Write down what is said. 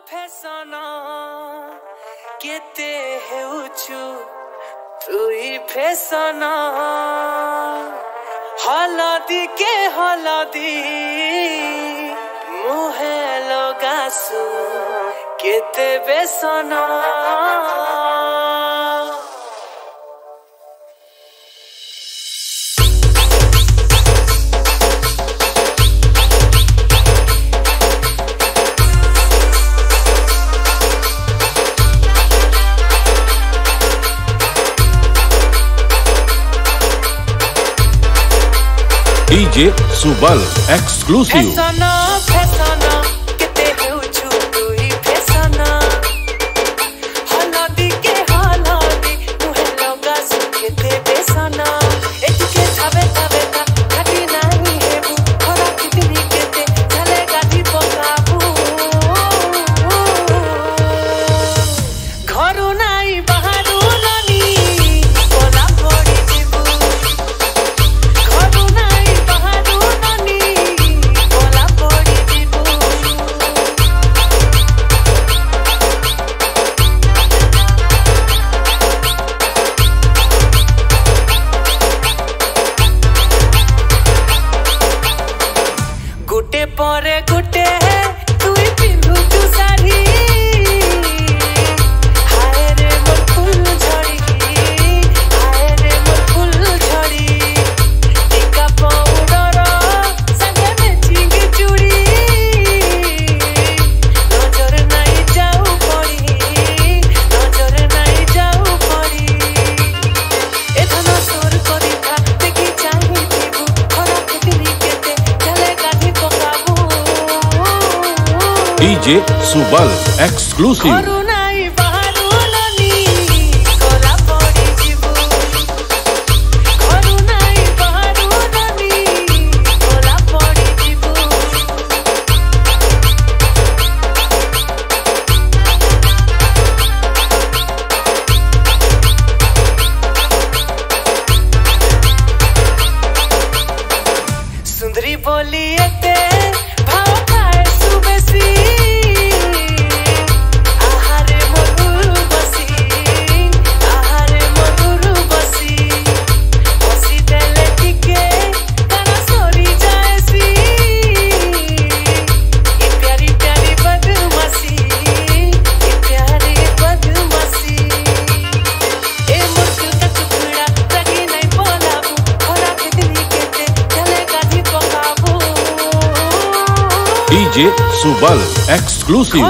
Fashion କେତେ ହେଉଛୁ ତୁଇ ଫେସନ ହଳଦୀ କେ ହଳଦୀ ମୁହେ ଲଗାସୁ କେତେ ବେସନ DJ Subal exclusive. गुटे परे गुटे तुई पिंधुचु साड़ी हाय रे मोर फूल झड़ी हाय रे मोर फूल झड़ी टीका पाउडर संगे मैचिंग चूड़ी नजर नहीं जाऊ पड़ी ए धन सोर करी था देखी चाही थीबू खराब दिनी केते चले गाधी DJ Subal exclusive. सुंदरी बोली एते भाव खाए सुबेसी आहारे मधुर बसी बसी देले टिके काना सोरी जाएसी ये प्यारी प्यारी बदमाशी ए मुर्ग का टुकड़ा लगी नहीं बोलाबू खोरा के दिनी केते चले गाधी पकाबू DJ Subal exclusive.